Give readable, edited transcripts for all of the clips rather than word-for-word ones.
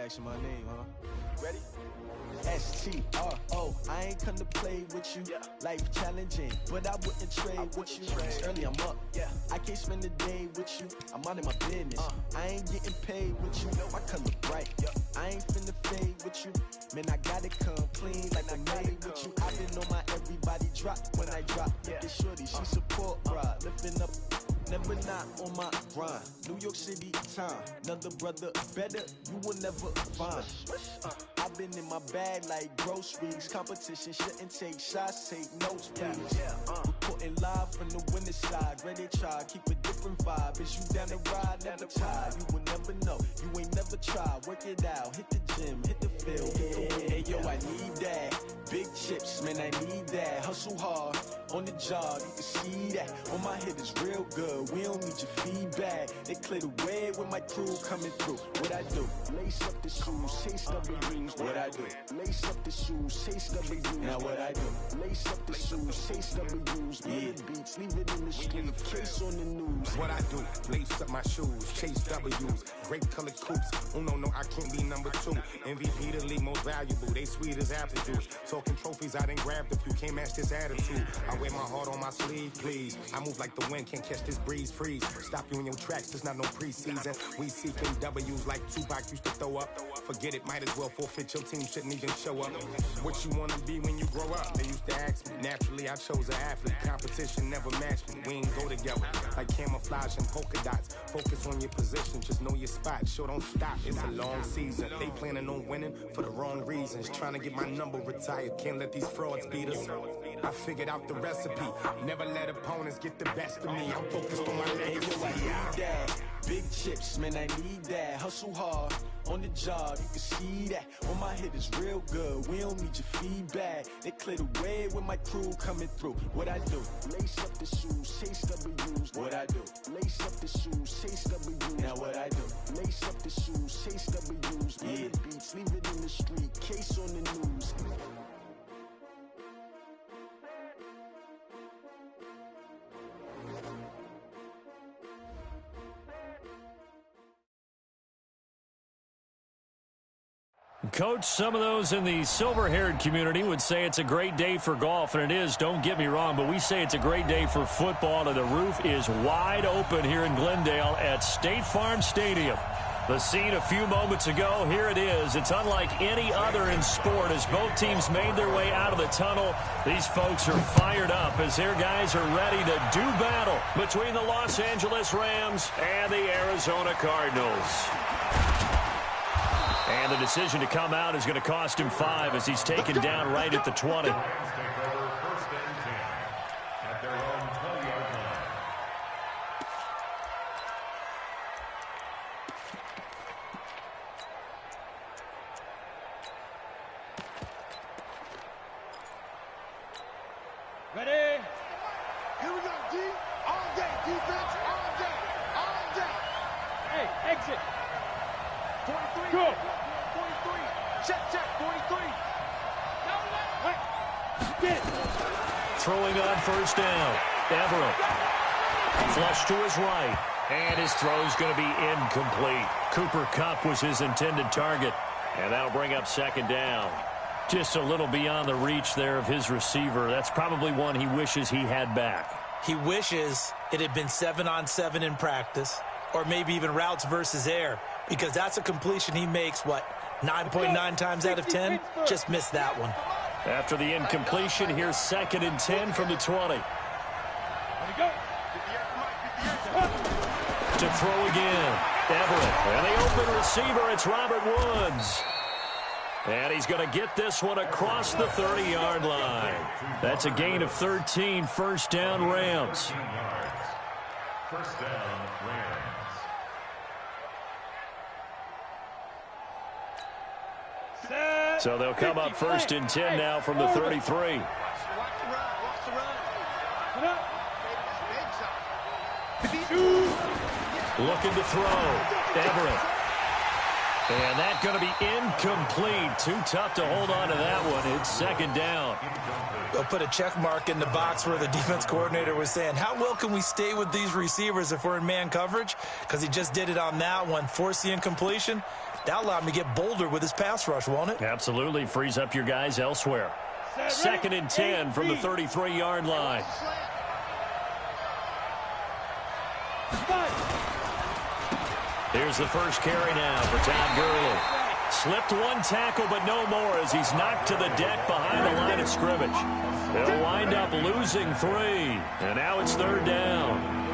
asking my name, huh? Ready? S-T-R-O. I ain't come to play with you. Life challenging, but I wouldn't trade with you. It's early, I'm up. I can't spend the day with you. I'm out of my business. I ain't getting paid with you. My color bright. I ain't finna fade with you. Man, I gotta come clean like I made with you. I been on my everybody drop when I drop. Look at shorty, she support, bruh. Lifting up. Never not on my grind. New York City time. Another brother better, you will never find. I've been in my bag like groceries. Competition shouldn't take shots, take notes, please. Reporting live from the winning side. Ready to try, keep a different vibe. Is you down the ride, never tired. You will never know, you ain't never tried. Work it out, hit the gym, hit the field. Hey yo, I need that. Big chips, man, I need that. Hustle hard, on the job, you can see that. On my head is real good, we don't need your feedback. They clear the way with my crew coming through. What I do? Lace up the shoes, chase W's. What I do? Lace up the shoes, chase W's. Now what I do? Lace up the shoes, chase W's. Murder beats, leave it in the street, case on the news. What I do? Lace up my shoes, chase W's. Great colored coops. Oh no, I can't be number 2. MVP the league most valuable. They sweet as apple juice. Talking trophies, I done grabbed a few. Can't match this attitude. I wear my heart on my sleeve, please. I move like the wind, can't catch this breeze, freeze. Stop you in your tracks, there's not no preseason. We seeking W's like Tupac used to throw up. Forget it, might as well forfeit. Your team shouldn't even show up. What you wanna be when you grow up? They used to ask me. Naturally, I chose an athlete. Competition never matched me. We ain't go together like camouflage and polka dots. Focus on your position, just know your spot. Sure, don't stop, it's a long season. They planning on winning for the wrong reasons. Trying to get my number retired. Can't let these frauds beat us. I figured out the recipe. Never let opponents get the best of me. I'm focused on my legacy. I need that. Big chips, man, I need that. Hustle hard, on the job, you can see that. On my head is real good, we don't need your feedback. They clear the way with my crew coming through. What I do? Lace up the shoes, chase W's. What I do? Lace up the shoes, chase W's. Now what I do? Lace up the shoes, chase W's. Murder beats, leave it in the street, case on the news. Coach, some of those in the silver-haired community would say it's a great day for golf, and it is, don't get me wrong, but we say it's a great day for football, and the roof is wide open here in Glendale at State Farm Stadium. The scene a few moments ago, here it is. It's unlike any other in sport as both teams made their way out of the tunnel. These folks are fired up as their guys are ready to do battle between the Los Angeles Rams and the Arizona Cardinals. And the decision to come out is going to cost him 5 as he's taken down right at the 20. Ready? Here we go, D. All day, defense, all day, all day. Hey, exit. 43. Go. 43. Check, 43. Right. Throwing on first down. Everett. Flush to his right. And his throw's going to be incomplete. Cooper Kupp was his intended target. And that'll bring up second down. Just a little beyond the reach there of his receiver. That's probably one he wishes he had back. He wishes it had been 7-on-7 in practice, or maybe even routes versus air, because that's a completion he makes, 9.9 times out of 10? Just missed that one. After the incompletion, here's 2nd and 10 from the 20. To throw again. Everett. And the open receiver, it's Robert Woods. And he's going to get this one across the 30-yard line. That's a gain of 13, first down Rams. First down Rams. So they'll come up 1st and 10 now from the 33. Looking to throw. Everett. And that's going to be incomplete. Too tough to hold on to that one. It's 2nd down. They'll put a check mark in the box where the defense coordinator was saying, how well can we stay with these receivers if we're in man coverage? Because he just did it on that one. Force the incompletion. That'll allow him to get bolder with his pass rush, won't it? Absolutely. Frees up your guys elsewhere. 2nd and 10 from the 33-yard line. Here's the first carry now for Todd Gurley. Slipped one tackle, but no more as he's knocked to the deck behind the line of scrimmage. They'll wind up losing 3, and now it's 3rd down.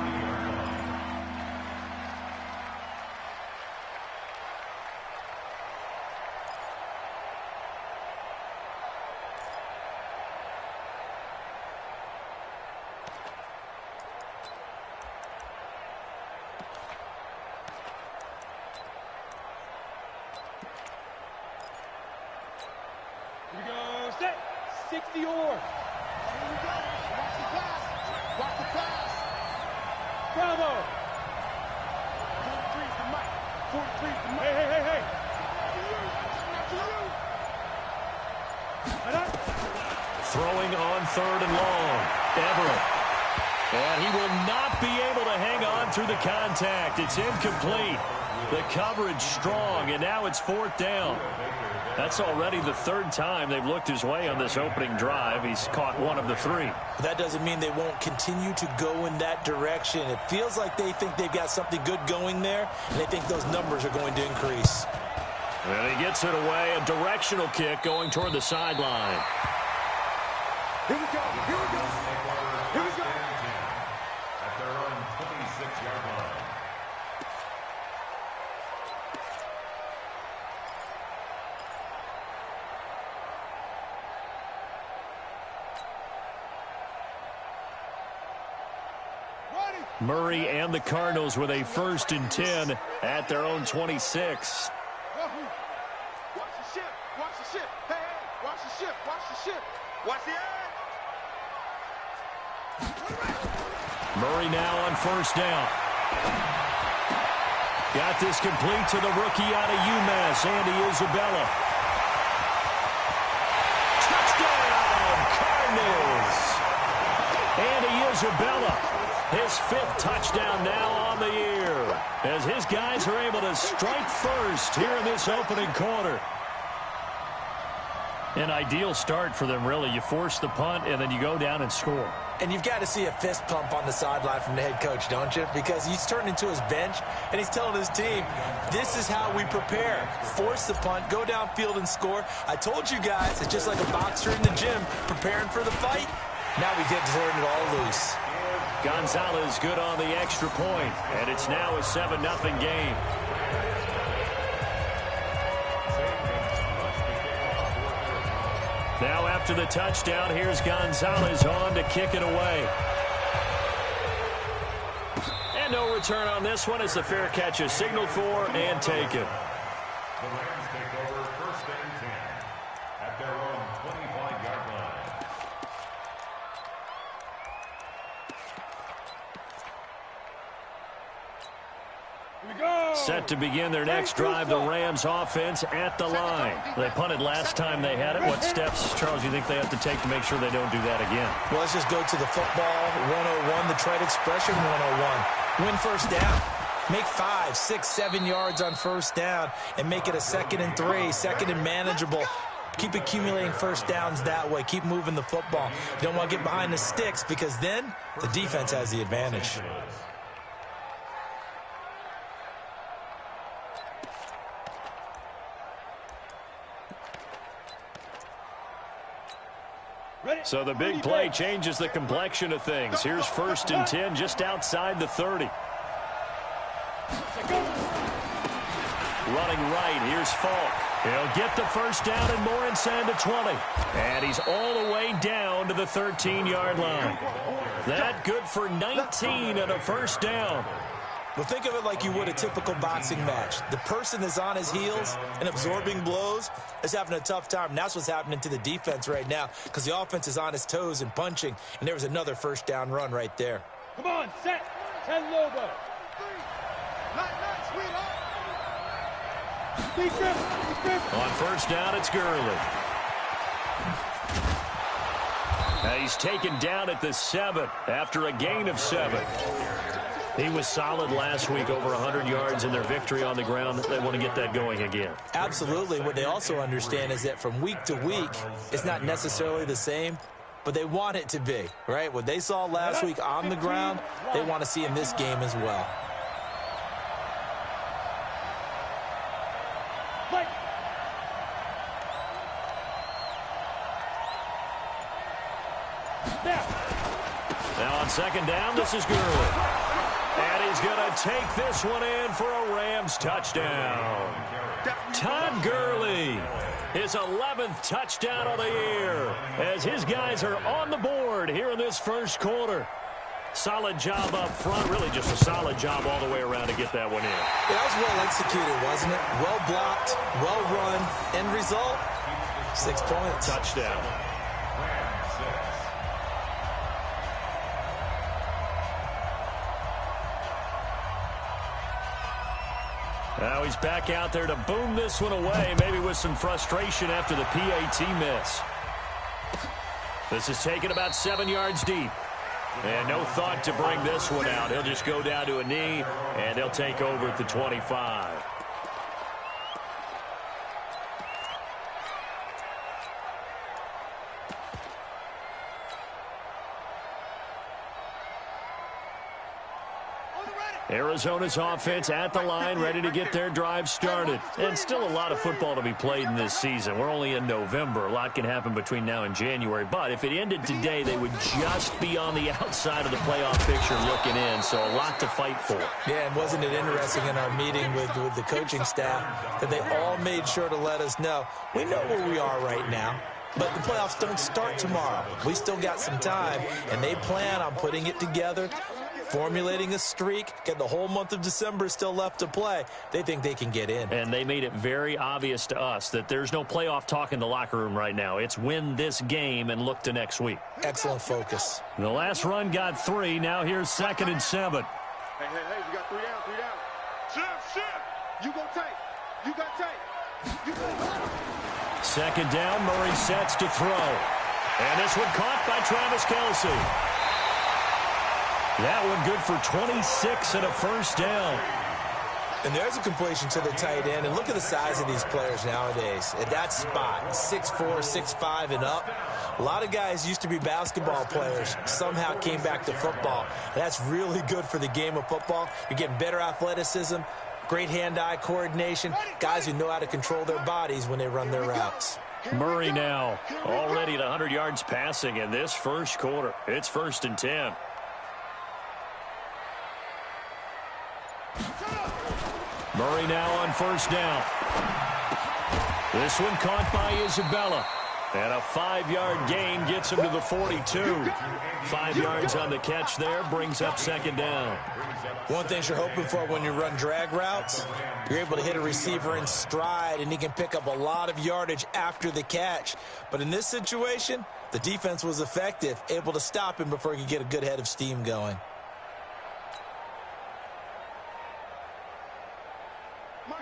Here we go, set, 60 or. Here we go, watch the pass, watch the pass. Bravo. 43 for Mike, 43 for Mike. Hey. Throwing on 3rd and long. Everett. And he will not be able to hang on through the contact. It's incomplete. The coverage strong, and now it's 4th down. That's already the 3rd time they've looked his way on this opening drive. He's caught 1 of the 3. That doesn't mean they won't continue to go in that direction. It feels like they think they've got something good going there, and they think those numbers are going to increase. And he gets it away. A directional kick going toward the sideline. Here we go, here we go. Here we go. At their own 26-yard line. Murray and the Cardinals with a 1st and 10 at their own 26. Watch the ship, watch the ship. Hey, watch the ship, watch the ship. Watch the edge. Murray now on 1st down. Got this complete to the rookie out of UMass, Andy Isabella. Touchdown, Cardinals! Andy Isabella. His 5th touchdown now on the year as his guys are able to strike first here in this opening quarter. An ideal start for them, really. You force the punt, and then you go down and score. And you've got to see a fist pump on the sideline from the head coach, don't you? Because he's turned into his bench, and he's telling his team, this is how we prepare. Force the punt, go downfield and score. I told you guys, it's just like a boxer in the gym preparing for the fight. Now we get to turn it all loose. Gonzalez good on the extra point, and it's now a 7-0 game. Now after the touchdown, here's Gonzalez on to kick it away. And no return on this one as the fair catch is signaled for and taken. The Rams take over 1st and 10 at their own 25-yard line. Set to begin their next drive, the Rams offense at the line. They punted last time they had it. What steps, Charles, do you think they have to take to make sure they don't do that again? Well, let's just go to the football 101, the trade expression 101. Win 1st down. Make 5, 6, 7 yards on 1st down and make it a 2nd and 3, 2nd and manageable. Keep accumulating 1st downs that way. Keep moving the football. You don't want to get behind the sticks because then the defense has the advantage. So the big play changes the complexion of things. Here's 1st and 10 just outside the 30. Running right, here's Falk. He'll get the 1st down and more inside the 20. And he's all the way down to the 13-yard line. That good for 19 and a 1st down. Well, think of it like you would a typical boxing match. The person that's on his heels and absorbing blows is having a tough time. And that's what's happening to the defense right now because the offense is on his toes and punching. And there was another 1st down run right there. Come on, set. 10 Lobo. On 1st down, it's Gurley. Now he's taken down at the 7 after a gain of 7. He was solid last week, over 100 yards in their victory on the ground. They want to get that going again. Absolutely. What they also understand is that from week to week, it's not necessarily the same, but they want it to be, right? What they saw last week on the ground, they want to see in this game as well. Now on second down, this is Gurley. And he's going to take this one in for a Rams touchdown. Todd Gurley, his 11th touchdown of the year, as his guys are on the board here in this first quarter. Solid job up front, really just a solid job all the way around to get that one in. Yeah, that was well executed, wasn't it? Well blocked, well run. End result, 6 points. Touchdown. Now he's back out there to boom this one away, maybe with some frustration after the PAT miss. This is taken about 7 yards deep. And no thought to bring this one out. He'll just go down to a knee, and they'll take over at the 25. Arizona's offense at the line, ready to get their drive started. And still a lot of football to be played in this season. We're only in November. A lot can happen between now and January. But if it ended today, they would just be on the outside of the playoff picture looking in. So a lot to fight for. Yeah, and wasn't it interesting in our meeting with the coaching staff that they all made sure to let us know, we know where we are right now. But the playoffs don't start tomorrow. We still got some time, and they plan on putting it together, formulating a streak, get the whole month of December still left to play. They think they can get in. And they made it very obvious to us that there's no playoff talk in the locker room right now. It's win this game and look to next week. Excellent focus. The last run got 3. Now here's 2nd and 7. Hey, you got 3 down. Shift. You go tight. You got tight. You go tight. 2nd down, Murray sets to throw. And this one caught by Travis Kelce. That one good for 26 and a first down. And there's a completion to the tight end. And look at the size of these players nowadays. At that spot, 6'4", 6'5", and up. A lot of guys used to be basketball players, somehow came back to football. And that's really good for the game of football. You're getting better athleticism, great hand-eye coordination, guys who know how to control their bodies when they run their routes. Murray now already at 100 yards passing in this first quarter. It's 1st and 10. Murray now on 1st down. This one caught by Isabella. And a 5-yard gain gets him to the 42. 5 yards on the catch there, brings up 2nd down. One thing you're hoping for when you run drag routes, you're able to hit a receiver in stride, and he can pick up a lot of yardage after the catch. But in this situation, the defense was effective, able to stop him before he could get a good head of steam going.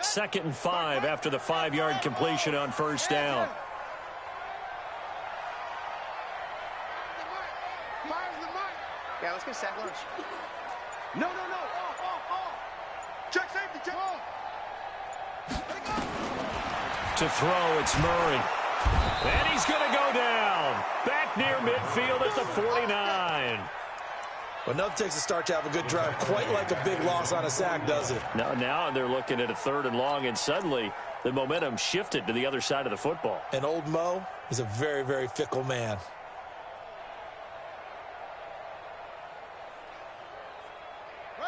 Second and 5 after the 5-yard completion on 1st down. Yeah, let's get sack lunch. No. Check safety, check. To throw, it's Murray. And he's going to go down. Back near midfield at the 49. Well, nothing takes a start to have a good drive, quite like a big loss on a sack, does it? Now they're looking at a 3rd and long, and suddenly the momentum shifted to the other side of the football. And old Mo is a very, very fickle man.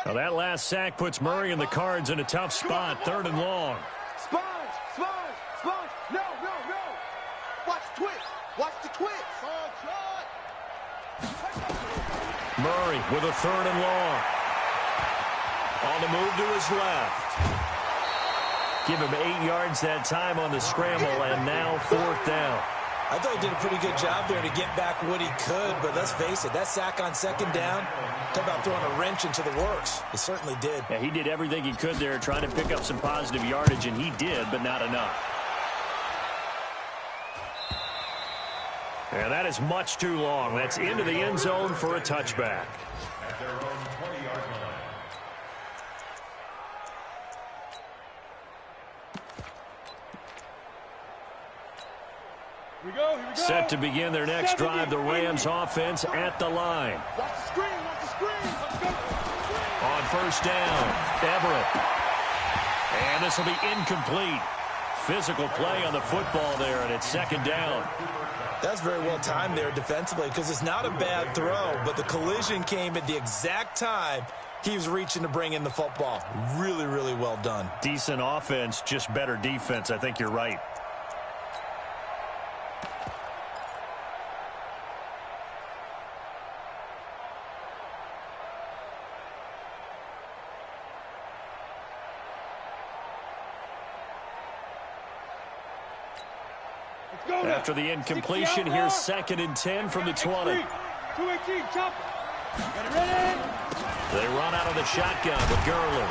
Now that last sack puts Murray and the Cards in a tough spot, 3rd and long. Sponge. No. Watch the twist. Murray with a 3rd and long. On the move to his left. Give him 8 yards that time on the scramble, and now 4th down. I thought he did a pretty good job there to get back what he could, but let's face it, that sack on 2nd down, talk about throwing a wrench into the works. He certainly did. Yeah, he did everything he could there trying to pick up some positive yardage, and he did, but not enough. And that is much too long. That's into the end zone for a touchback. At their own 20-yard line. Set to begin their next drive, the Rams offense at the line. Watch the screen, watch the screen. Let's go. On first down, Everett. And this will be incomplete. Physical play on the football there, and it's second down. That's very well timed there defensively because it's not a bad throw, but the collision came at the exact time he was reaching to bring in the football. Really, really well done. Decent offense, just better defense. I think you're right. After the incompletion, here's 2nd and 10 from the 20. 218, chop. Get it ready. They run out of the shotgun with Gurley.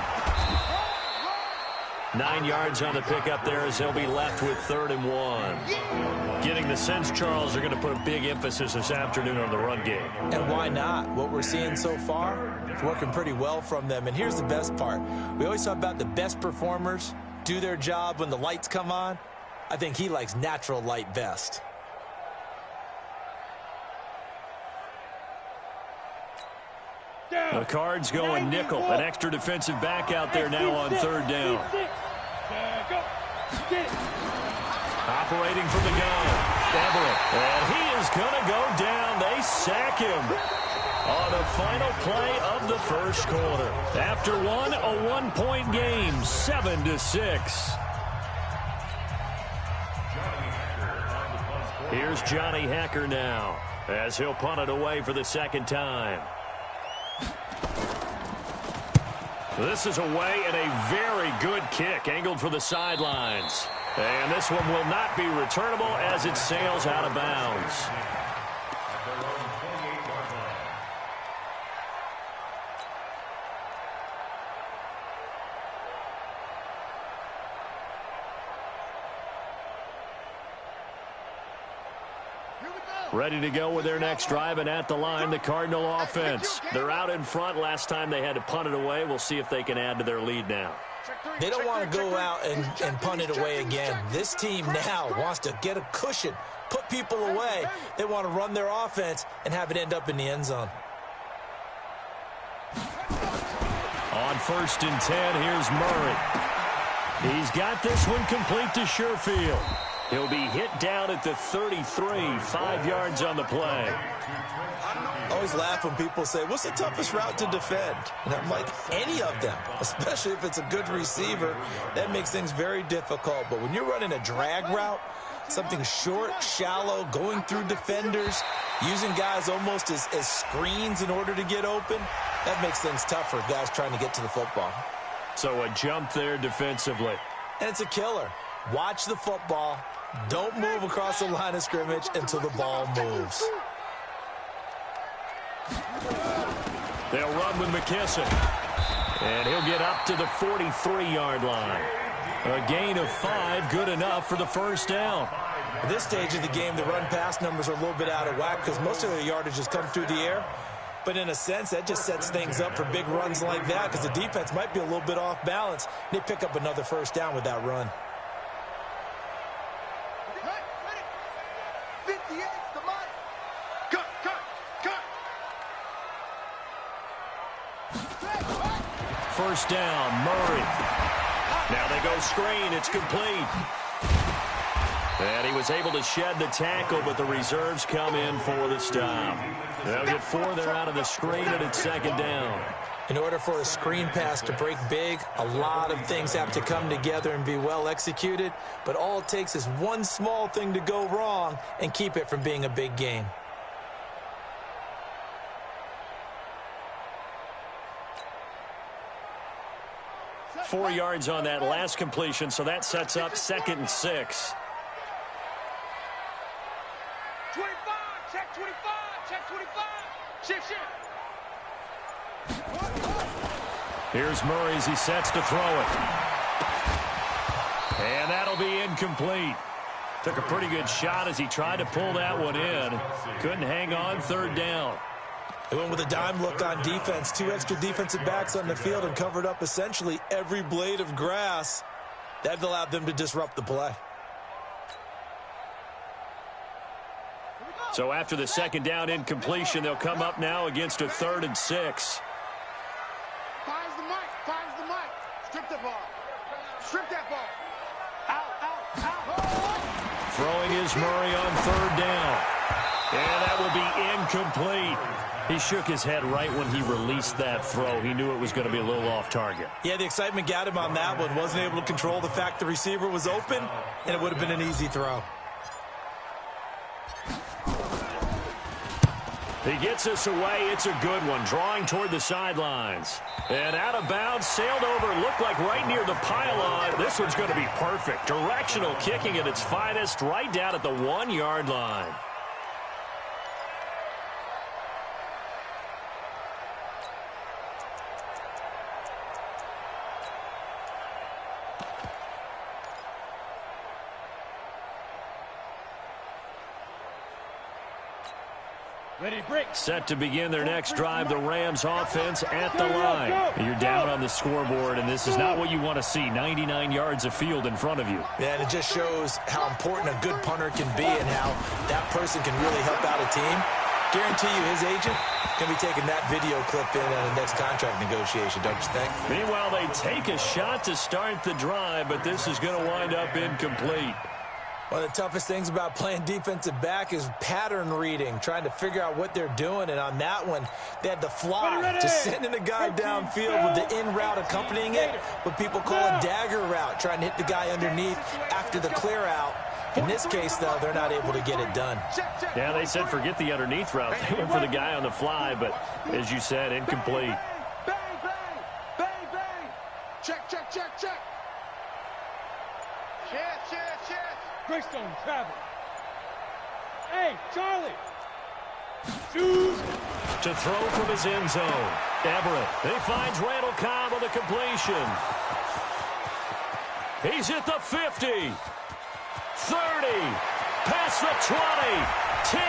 9 yards on the pickup there as they'll be left with 3rd and 1. Getting the sense, Charles, they're going to put a big emphasis this afternoon on the run game. And why not? What we're seeing so far is working pretty well from them. And here's the best part. We always talk about the best performers do their job when the lights come on. I think he likes natural light best. The Cards going nickel. An extra defensive back out there now on 3rd down. Operating from the gun. Everett. And he is going to go down. They sack him on the final play of the first quarter. After one, a one-point game, 7-6. Here's Johnny Hacker now as he'll punt it away for the 2nd time. This is away and a very good kick angled for the sidelines. And this one will not be returnable as it sails out of bounds. Ready to go with their next drive, and at the line, the Cardinal offense. They're out in front. Last time they had to punt it away. We'll see if they can add to their lead now. They don't want to go out and punt it away again. This team now wants to get a cushion, put people away. They want to run their offense and have it end up in the end zone. On 1st and 10, here's Murray. He's got this one complete to Sherfield. He'll be hit down at the 33, 5 yards on the play. I always laugh when people say, what's the toughest route to defend? And I'm like, any of them, especially if it's a good receiver. That makes things very difficult. But when you're running a drag route, something short, shallow, going through defenders, using guys almost as screens in order to get open, that makes things tough for guys trying to get to the football. So a jump there defensively. And it's a killer. Watch the football. Don't move across the line of scrimmage until the ball moves. They'll run with McKissick. And he'll get up to the 43-yard line. A gain of 5, good enough for the first down. At this stage of the game, the run-pass numbers are a little bit out of whack because most of their yardage has come through the air. But in a sense, that just sets things up for big runs like that because the defense might be a little bit off balance. They pick up another first down with that run. First down, Murray. Now they go screen. It's complete. And he was able to shed the tackle, but the reserves come in for the stop. They'll get 4 there out of the screen, and it's 2nd down. In order for a screen pass to break big, a lot of things have to come together and be well executed. But all it takes is one small thing to go wrong and keep it from being a big game. Four yards on that last completion, so that sets up 2nd and 6. 25, check 25, check 25. Shift. Here's Murray as he sets to throw it. And that'll be incomplete. Took a pretty good shot as he tried to pull that one in. Couldn't hang on, 3rd down. They went with a dime look on defense. 2 extra defensive backs on the field and covered up essentially every blade of grass. That allowed them to disrupt the play. So after the second down incompletion, they'll come up now against a 3rd and 6. Fires the mic. Fires the mic. Strip the ball. Strip that ball. Out. Throwing is Murray on 3rd down. And that will be incomplete. He shook his head right when he released that throw. He knew it was going to be a little off target. Yeah, the excitement got him on that one. Wasn't able to control the fact the receiver was open, and it would have been an easy throw. He gets us away. It's a good one. Drawing toward the sidelines. And out of bounds, sailed over, looked like right near the pylon. This one's going to be perfect. Directional kicking at its finest, right down at the 1-yard line. Set to begin their next drive, the Rams offense at the line. You're down on the scoreboard, and this is not what you want to see. 99 yards of field in front of you. Yeah, and it just shows how important a good punter can be and how that person can really help out a team. Guarantee you his agent can be taking that video clip in on the next contract negotiation, don't you think? Meanwhile, they take a shot to start the drive, but this is going to wind up incomplete. One of the toughest things about playing defensive back is pattern reading, trying to figure out what they're doing. And on that one, they had the fly, just sending the guy downfield with the in route accompanying it, what people call a dagger route, trying to hit the guy underneath after the clear out. In this case, though, they're not able to get it done. Yeah, they said forget the underneath route. They went for the guy on the fly, but as you said, incomplete. Bang, bang. Check. Cheers. Greystone travel. Hey, Charlie. Shoot. To throw from his end zone. Everett. He finds Randall Cobb on the completion. He's at the 50. 30. Past the 20. 10.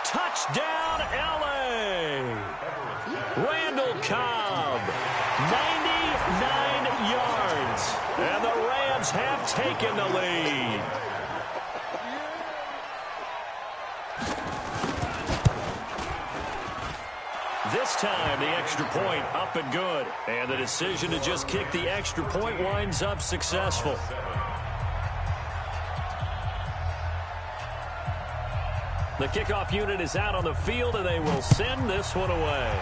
Touchdown, L.A. Randall Cobb. 99 yards. And the Rams have taken the lead. This time, the extra point up and good. And the decision to just kick the extra point winds up successful. The kickoff unit is out on the field, and they will send this one away.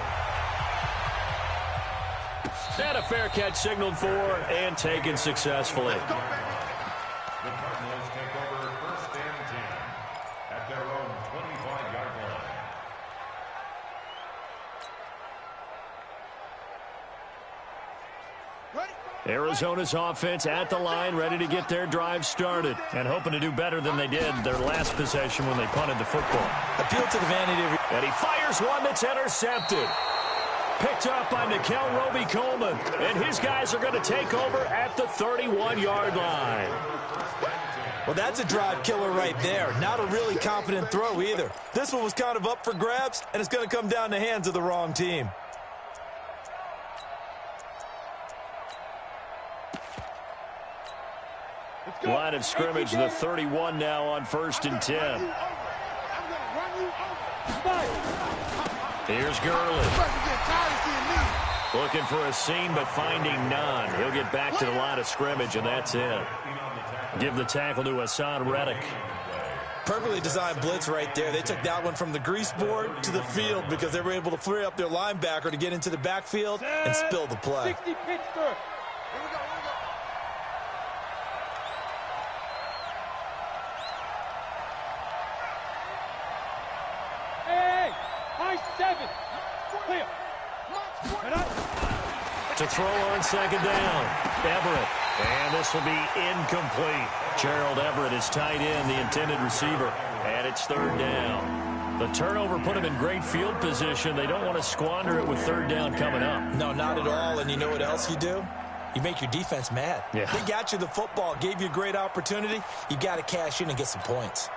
And a fair catch signaled for and taken successfully. The Cardinals take over 1st and 10 at their own 25-yard line. Arizona's offense at the line, ready to get their drive started and hoping to do better than they did their last possession when they punted the football. Appeal to the vanity of... And he fires one that's intercepted. Picked up by Nickel Roby-Coleman. And his guys are going to take over at the 31-yard line. Well, that's a drive killer right there. Not a really confident throw either. This one was kind of up for grabs, and it's going to come down the hands of the wrong team. Line of scrimmage, the 31 now on 1st and 10. Here's Gurley. Looking for a seam, but finding none. He'll get back to the line of scrimmage, and that's it. Give the tackle to Hassan Reddick. Perfectly designed blitz right there. They took that one from the grease board to the field because they were able to free up their linebacker to get into the backfield and spill the play. 60 Pittsburgh. Clear. To throw on 2nd down. Everett. And this will be incomplete. Gerald Everett is tight end, the intended receiver. And it's 3rd down. The turnover put him in great field position. They don't want to squander it with 3rd down coming up. No, not at all. And you know what else you do? You make your defense mad. Yeah. They got you the football, gave you a great opportunity. You got to cash in and get some points.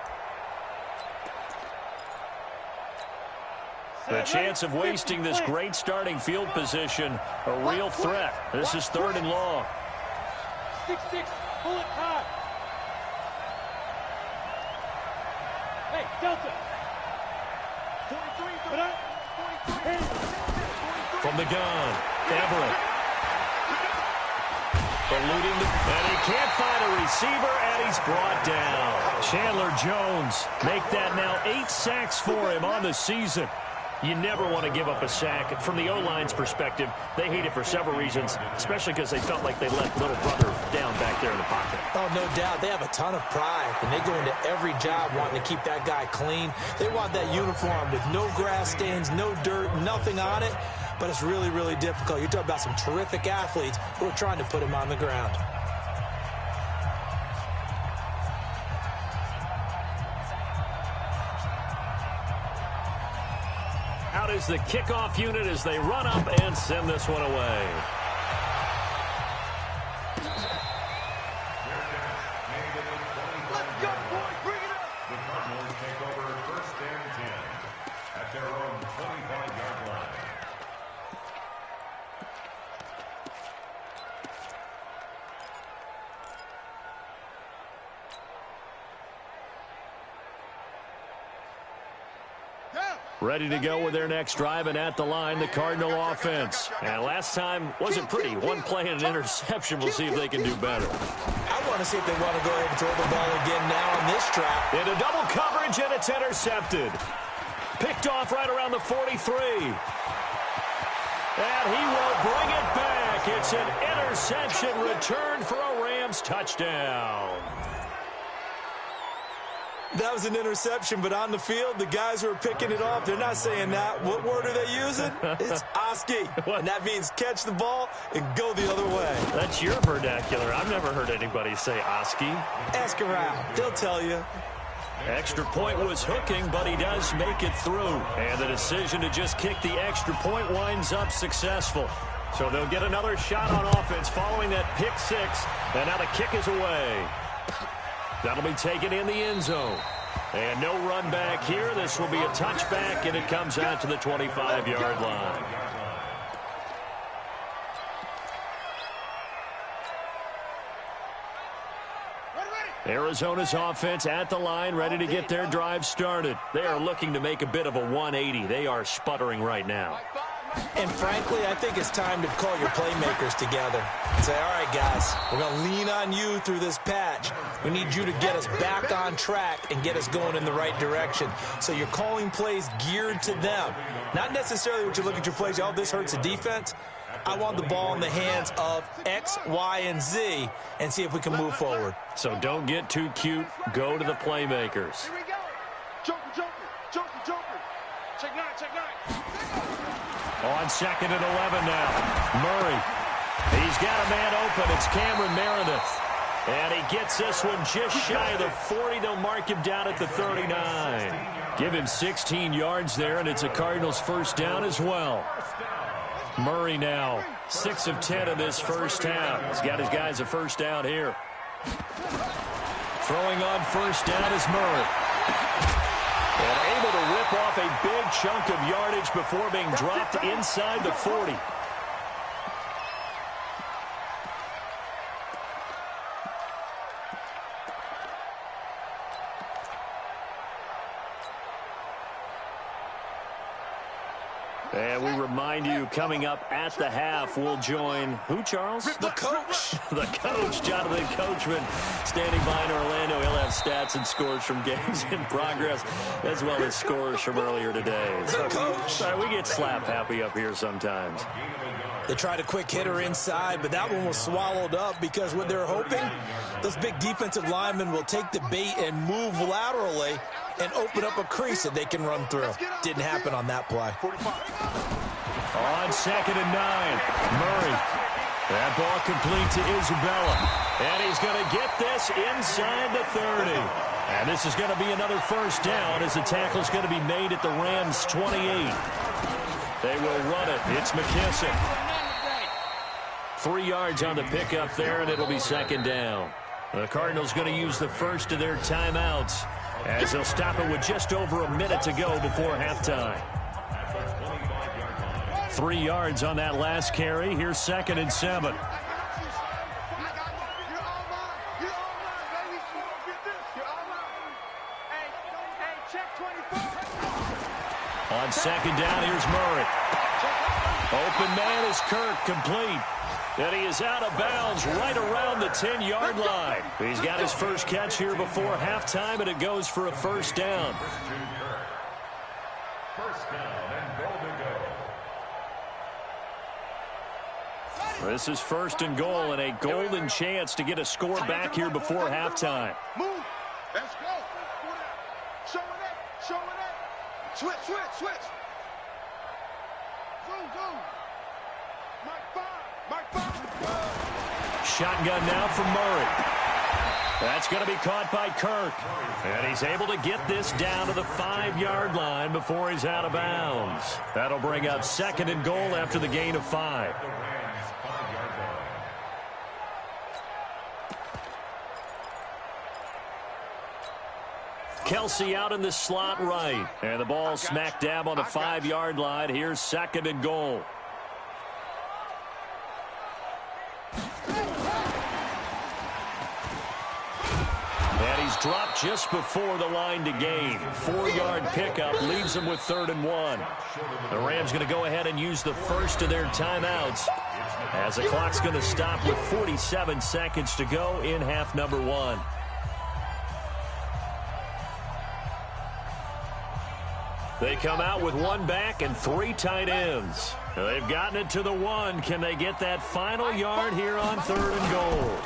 The chance of wasting this great starting field position, a real threat. This is 3rd and long. 6-6, pull it high. Hey, Delta. From the gun, Everett. Eluding, and he can't find a receiver, and he's brought down. Chandler Jones make that now 8 sacks for him on the season. You never want to give up a sack. From the O-line's perspective, they hate it for several reasons, especially because they felt like they let little brother down back there in the pocket. Oh, no doubt. They have a ton of pride, and they go into every job wanting to keep that guy clean. They want that uniform with no grass stains, no dirt, nothing on it. But it's really, really difficult. You're talking about some terrific athletes who are trying to put him on the ground. Out is the kickoff unit as they run up and send this one away. Let's go, boys. Bring it up. The Cardinals take over 1st and 10 at their own 25-yard line. Ready to go with their next drive, and at the line, the Cardinal offense. And last time wasn't pretty. One play and an interception. We'll see if they can do better. I want to see if they want to go ahead and throw the ball again now on this trap. Into double coverage, and it's intercepted. Picked off right around the 43. And he will bring it back. It's an interception returned for a Rams touchdown. That was an interception, but on the field, the guys who are picking it off, they're not saying that. What word are they using? It's Oski, and that means catch the ball and go the other way. That's your vernacular. I've never heard anybody say Oski. Ask around. They'll tell you. Extra point was hooking, but he does make it through. And the decision to just kick the extra point winds up successful. So they'll get another shot on offense following that pick six. And now the kick is away. That'll be taken in the end zone. And no run back here. This will be a touchback, and it comes out to the 25-yard line. Arizona's offense at the line, ready to get their drive started. They are looking to make a bit of a 180. They are sputtering right now. And frankly, I think it's time to call your playmakers together and say, all right, guys, we're going to lean on you through this patch. We need you to get us back on track and get us going in the right direction. So you're calling plays geared to them. Not necessarily what you look at your plays, oh, this hurts the defense. I want the ball in the hands of X, Y, and Z and see if we can move forward. So don't get too cute. Go to the playmakers. Here we go. Joker, Joker, Joker, Joker. Check nine, check nine. On 2nd and 11 now. Murray. He's got a man open. It's Cameron Meredith. And he gets this one just shy of the 40. They'll mark him down at the 39. Give him 16 yards there, and it's a Cardinals first down as well. Murray now 6 of 10 in this first half. He's got his guys a first down here. Throwing on first down is Murray. And able to rip off a big chunk of yardage before being dropped inside the 40. And we remind you, coming up at the half, we'll join who, Charles? The coach. The coach, Jonathan Coachman, standing by in Orlando. He'll have stats and scores from games in progress, as well as scores from earlier today. The coach. Sorry, we get slap happy up here sometimes. They tried a quick hitter inside, but that one was swallowed up because what they're hoping, those big defensive linemen will take the bait and move laterally and open up a crease that they can run through. Didn't happen on that play. On 2nd and 9, Murray. That ball complete to Isabella. And he's going to get this inside the 30. And this is going to be another first down as the tackle's going to be made at the Rams' 28. They will run it. It's McKissick. 3 yards on the pickup there, and it'll be second down. The Cardinals going to use the first of their timeouts as they'll stop it with just over a minute to go before halftime. 3 yards on that last carry. Here's 2nd and 7. second down. Here's Murray. Open man is Kirk, complete. And he is out of bounds right around the 10-yard line. He's got his first catch here before halftime, and it goes for a first down. First down and goal to go. This is first and goal, and a golden chance to get a score back here before halftime. Move. Let's go. Show it up. Show it up. Switch, switch, switch. Zoom, zoom. Mike 5. Mike 5. Shotgun now from Murray. That's going to be caught by Kirk. And he's able to get this down to the 5-yard line before he's out of bounds. That'll bring up second and goal after the gain of 5. The Rams 5-yard line. Kelsey out in the slot right. And the ball smack dab on the 5-yard line. Here's second and goal. And he's dropped just before the line to gain. 4-yard pickup leaves him with 3rd and 1. The Rams going to go ahead and use the first of their timeouts, as the clock's going to stop with 47 seconds to go in half number 1. They come out with 1 back and 3 tight ends. They've gotten it to the 1. Can they get that final yard here on 3rd and goal?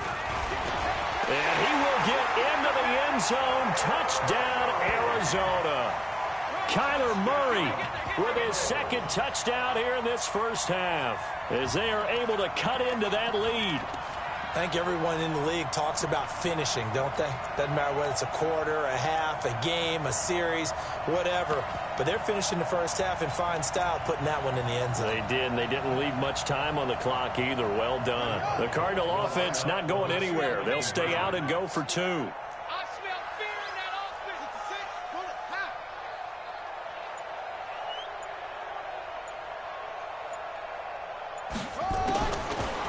And he will get into the end zone. Touchdown, Arizona. Kyler Murray with his second touchdown here in this first half, as they are able to cut into that lead. I think everyone in the league talks about finishing, don't they? Doesn't matter whether it's a quarter, a half, a game, a series, whatever. But they're finishing the first half in fine style, putting that one in the end zone. They did, and they didn't leave much time on the clock either. Well done. The Cardinal offense not going anywhere. They'll stay out and go for 2. I smell fear in that offense.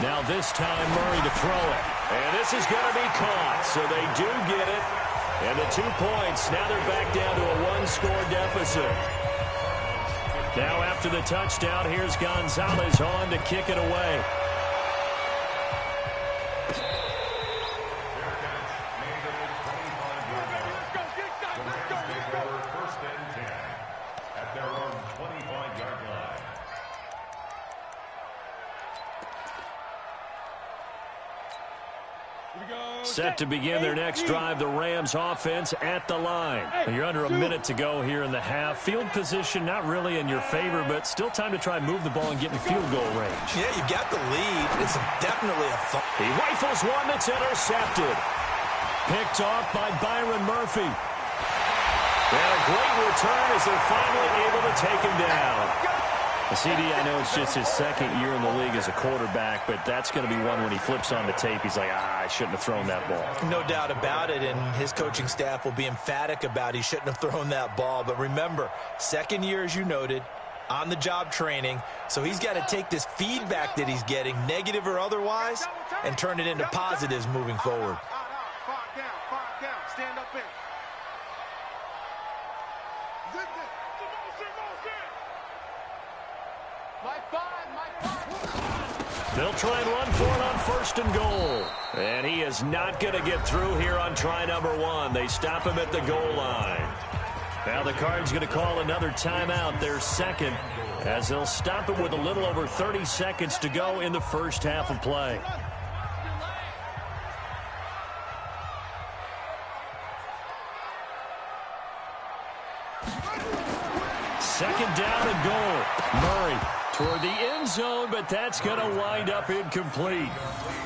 Now this time Murray to throw it. And this is going to be caught. So they do get it. And the 2 points, now they're back down to a 1-score deficit. Now after the touchdown, here's Gonzalez on to kick it away. First and 10 at their own 25-yard line. Set to begin their next drive, the Rams offense at the line. You're under a minute to go here in the half. Field position not really in your favor, but still time to try and move the ball and get in field goal range. Yeah, you got the lead. It's definitely a thought. He rifles one that's intercepted. Picked off by Byron Murphy. And a great return as they're finally able to take him down. CD, I know it's just his second year in the league as a quarterback, but that's going to be one when he flips on the tape. He's like, I shouldn't have thrown that ball. No doubt about it, and his coaching staff will be emphatic about he shouldn't have thrown that ball. But remember, second year, as you noted, on-the-job training, so he's got to take this feedback that he's getting, negative or otherwise, and turn it into positives moving forward. Five down, stand up in. They'll try and run for it on 1st and goal. And he is not going to get through here on try number 1. They stop him at the goal line. Now the Cards going to call another timeout, their second, as they'll stop it with a little over 30 seconds to go in the first half of play. Second down and goal. Murray toward the end zone, but that's going to wind up incomplete.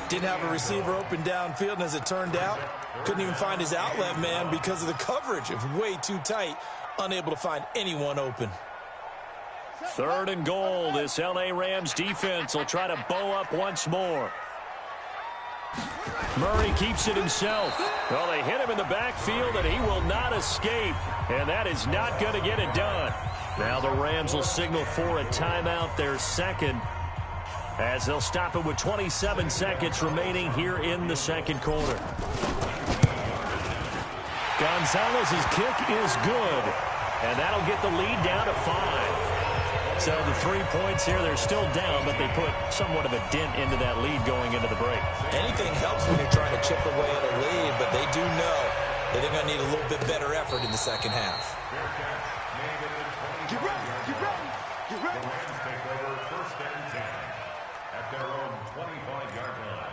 Didn't have a receiver open downfield, and as it turned out, couldn't even find his outlet man because of the coverage. It was way too tight, unable to find anyone open. 3rd and goal. This LA Rams defense will try to bow up once more. Murray keeps it himself. Well, they hit him in the backfield, and he will not escape. And that is not going to get it done. Now the Rams will signal for a timeout, their second, as they'll stop it with 27 seconds remaining here in the second quarter. Gonzalez's kick is good, and that'll get the lead down to 5. So the 3 points here, they're still down, but they put somewhat of a dent into that lead going into the break. Anything helps when you're trying to chip away at a lead, but they do know that they're going to need a little bit better effort in the second half. Get ready, get ready, get ready. The Rams take over 1st and 10 at their own 25-yard line.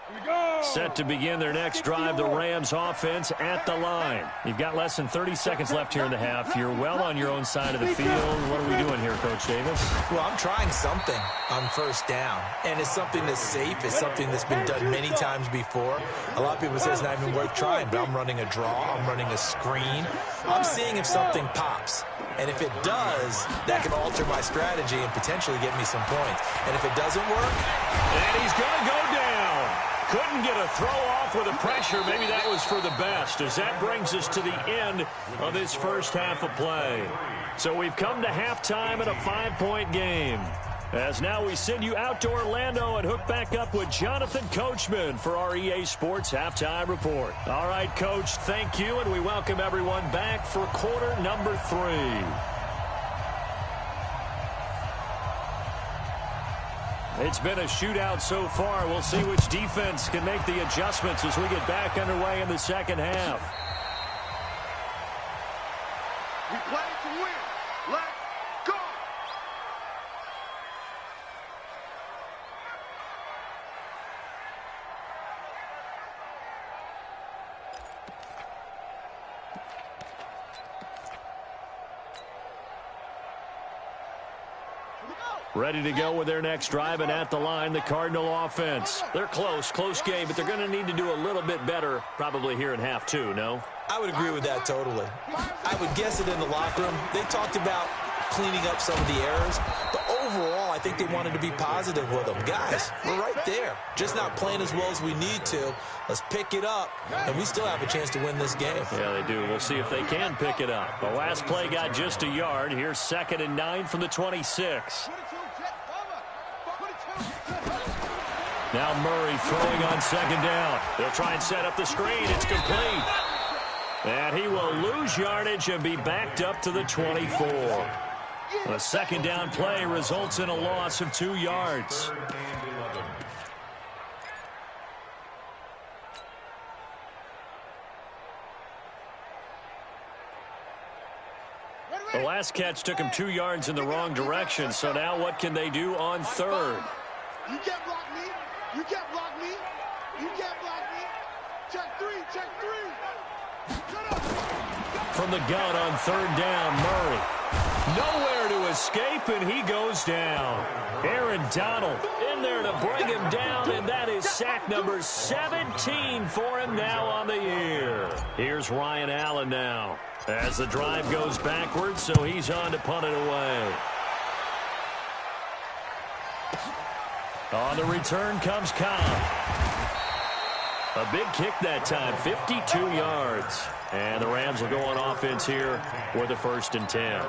Here we go. Set to begin their next drive, the Rams offense at the line. You've got less than 30 seconds left here in the half. You're well on your own side of the field. What are we doing here, Coach Davis? Well, I'm trying something on 1st down, and it's something that's safe. It's something that's been done many times before. A lot of people say it's not even worth trying, but I'm running a draw. I'm running a screen. I'm seeing if something pops. And if it does, that can alter my strategy and potentially get me some points. And if it doesn't work... And he's going to go down. Couldn't get a throw off with the pressure. Maybe that was for the best, as that brings us to the end of this first half of play. So we've come to halftime in a 5-point game. As now we send you out to Orlando and hook back up with Jonathan Coachman for our EA Sports Halftime Report. All right, Coach, thank you, and we welcome everyone back for quarter number 3. It's been a shootout so far. We'll see which defense can make the adjustments as we get back underway in the second half. We play to win. Let's go. Ready to go with their next drive, and at the line, the Cardinal offense. They're close game, but they're going to need to do a little bit better probably here in half 2, no? I would agree with that totally. I would guess it in the locker room. They talked about cleaning up some of the errors, but overall, I think they wanted to be positive with them. Guys, we're right there. Just not playing as well as we need to. Let's pick it up, and we still have a chance to win this game. Yeah, they do. We'll see if they can pick it up. The last play got just a yard. Here's 2nd and 9 from the 26. Now Murray throwing on 2nd down. They'll try and set up the screen. It's complete. And he will lose yardage and be backed up to the 24. A 2nd down play results in a loss of 2 yards. The last catch took him 2 yards in the wrong direction. So now what can they do on 3rd? You can't block me. You can't block me. You can't block me. Check 3. Check 3. Shut up. From the gun on 3rd down, Murray. Nowhere to escape, and he goes down. Aaron Donald in there to bring him down, and that is sack number 17 for him now on the year. Here's Ryan Allen now as the drive goes backwards, so he's on to punt it away. On the return comes Cobb. A big kick that time, 52 yards. And the Rams will go on offense here with a 1st and 10.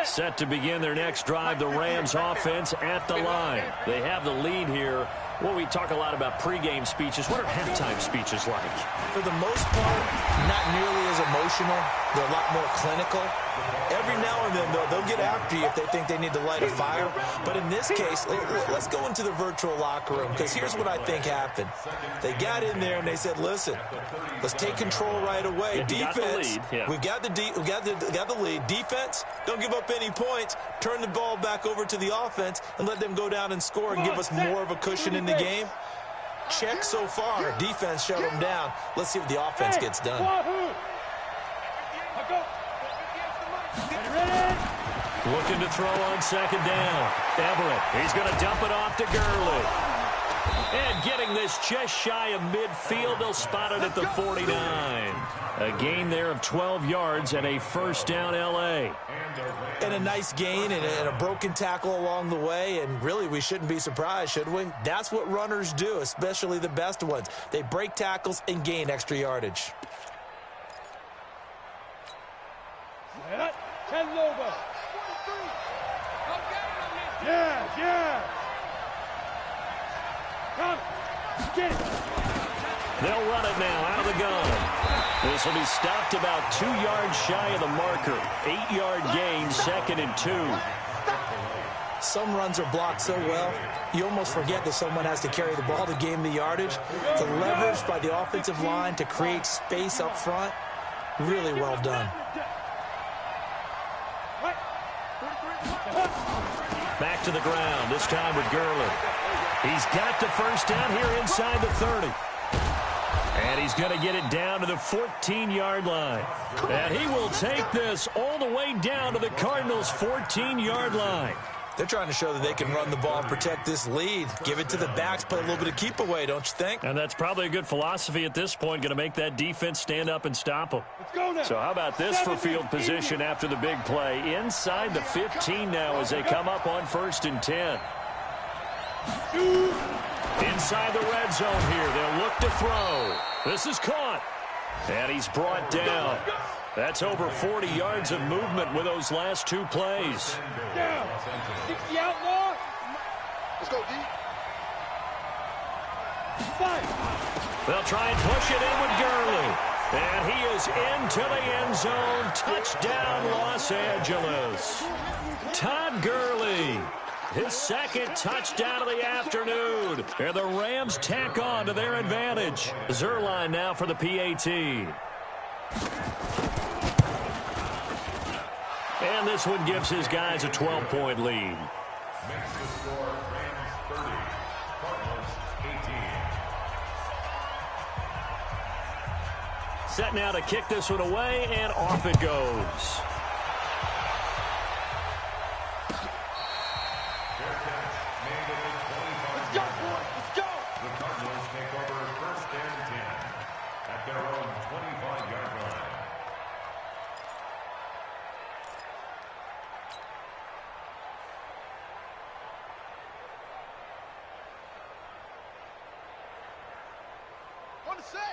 Set to begin their next drive, the Rams offense at the line. They have the lead here. Well, we talk a lot about pregame speeches. What are halftime speeches like? For the most part, not nearly as emotional. They're a lot more clinical. Every now and then, though, they'll get after you if they think they need to light a fire. But in this case, let's go into the virtual locker room, because here's what I think happened. They got in there and they said, listen, let's take control right away. Yeah, defense, we got the lead. Defense, don't give up any points. Turn the ball back over to the offense and let them go down and score and give us more of a cushion in the game. Check so far. Defense shut them down. Let's see what the offense gets done. Looking to throw on 2nd down. Everett, he's going to dump it off to Gurley. And getting this just shy of midfield, they'll spot it at the 49. A gain there of 12 yards and a 1st down L.A. And a nice gain and a broken tackle along the way, and really we shouldn't be surprised, should we? That's what runners do, especially the best ones. They break tackles and gain extra yardage. Yeah. Come. Get it. They'll run it now out of the gun. This will be stopped about 2 yards shy of the marker. 8-yard gain, 2nd and 2. Some runs are blocked so well, you almost forget that someone has to carry the ball to gain the yardage. The leverage by the offensive line to create space up front, really well done. Back to the ground, this time with Gurley. He's got the first down here inside the 30. And he's going to get it down to the 14-yard line. And he will take this all the way down to the Cardinals' 14-yard line. They're trying to show that they can run the ball and protect this lead. Give it to the backs, play a little bit of keep away, don't you think? And that's probably a good philosophy at this point, going to make that defense stand up and stop them. So how about this for field position after the big play? Inside the 15 now as they come up on 1st and 10. Inside the red zone here, they'll look to throw. This is caught. And he's brought down. That's over 40 yards of movement with those last 2 plays. Down. 60 outlaw. Let's go, D. 5. They'll try and push it in with Gurley. And he is into the end zone. Touchdown, Los Angeles. Todd Gurley. His 2nd touchdown of the afternoon. And the Rams tack on to their advantage. Zerline now for the PAT. And this one gives his guys a 12-point lead. Makes the score Rams 30, Cardinals 18. Set now to kick this one away, and off it goes. Their catch made at the 25. Let's go, boys. Let's go. The Cardinals take over 1st and 10 at their own 25-yard line.